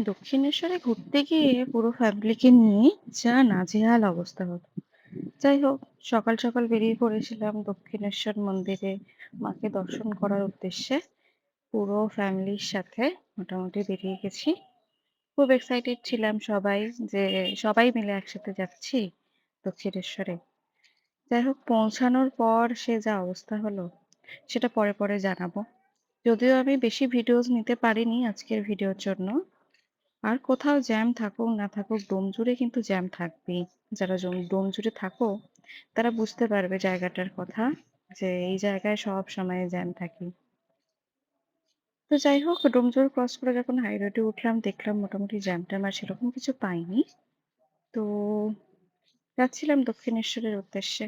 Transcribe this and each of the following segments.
দক্ষিণেশ্বরে ঘুরতে গিয়ে পুরো ফ্যামিলিকে নিয়ে যা নাজেহাল অবস্থা হলো। যাই হোক, সকাল সকাল বেরিয়ে পড়েছিলাম দক্ষিণেশ্বর মন্দিরে মাকে দর্শন করার উদ্দেশ্যে। পুরো ফ্যামিলির সাথে মোটামুটি বেরিয়ে গেছি। খুব এক্সাইটেড ছিলাম সবাই, যে সবাই মিলে একসাথে যাচ্ছি দক্ষিণেশ্বরে। যাই হোক, পৌঁছানোর পর সে যা অবস্থা হলো সেটা পরে পরে জানাবো। যদিও আমি বেশি ভিডিওস নিতে পারিনি আজকের ভিডিওর জন্য। আর কোথাও জ্যাম থাকুক না থাকুক, ডোম জুড়ে কিন্তু জ্যাম থাকবেই। যারা ডোম জুড়ে থাকো তারা বুঝতে পারবে জায়গাটার কথা, যে এই জায়গায় সব সময় জ্যাম থাকে। তো যাই হোক, ডোমজুর ক্রস করে যখন হাই রোডে উঠলাম দেখলাম মোটামুটি জ্যাম ট্যাম আর সেরকম কিছু পাইনি। তো যাচ্ছিলাম দক্ষিণেশ্বরের উদ্দেশ্যে।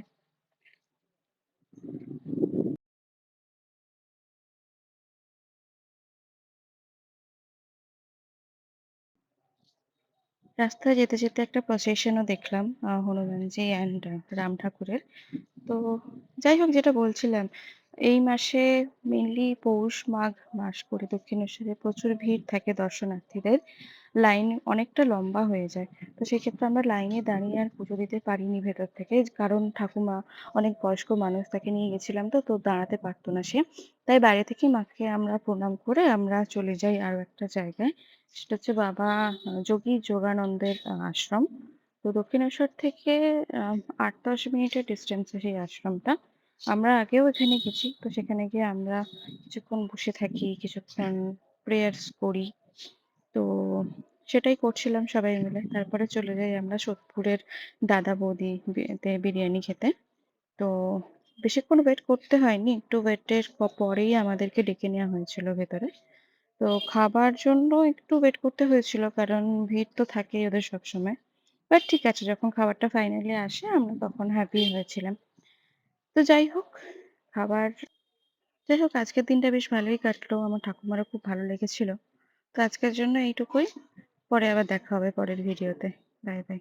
রাস্তায় যেতে যেতে একটা প্রসেশনও দেখলাম, হনুমানজি অ্যান্ড রাম ঠাকুরের। তো যাই হোক, যেটা বলছিলাম, এই মাসে মেনলি পৌষ মাঘ মাস করে দক্ষিণেশ্বরে প্রচুর ভিড় থাকে দর্শনার্থীদের। লাইন অনেকটা লম্বা হয়ে যায়। তো সেক্ষেত্রে আমরা লাইনে দাঁড়িয়ে আর পুজো দিতে পারিনি ভেতর থেকে, কারণ ঠাকুমা অনেক বয়স্ক মানুষ, তাকে নিয়ে গেছিলাম, তো দাঁড়াতে পারতো না সে। তাই বাইরে থেকে মাকে আমরা প্রণাম করে আমরা চলে যাই আরো একটা জায়গায়। সেটা হচ্ছে বাবা যোগী যোগানন্দের আশ্রম। তো দক্ষিণেশ্বর থেকে ৮-১০ মিনিটের ডিস্টেন্সে সেই আশ্রমটা। আমরা আগেও এখানে গেছি, তো সেখানে গিয়ে আমরা কিছুক্ষণ বসে থাকি, কিছুক্ষণ প্রেয়ার্স করি। তো সেটাই করছিলাম সবাই মিলে। তারপরে চলে যাই আমরা সোদপুরের দাদা বৌদি তে বিরিয়ানি খেতে। তো বেশিক্ষণ ওয়েট করতে হয়নি, একটু ওয়েটের পরেই আমাদেরকে ডেকে নেওয়া হয়েছিল ভেতরে। তো খাবার জন্য একটু ওয়েট করতে হয়েছিল, কারণ ভিড় তো থাকেই ওদের সবসময়। বাট ঠিক আছে, যখন খাবারটা ফাইনালি আসে আমরা তখন হ্যাপি হয়েছিলাম। তো খাবার যাই হোক, আজকের দিনটা বেশ ভালোই কাটলো। আমার ঠাকুমারও খুব ভালো লেগেছিল। তো আজকের জন্য এইটুকুই। পরে আবার দেখা হবে পরের ভিডিওতে। Bye bye.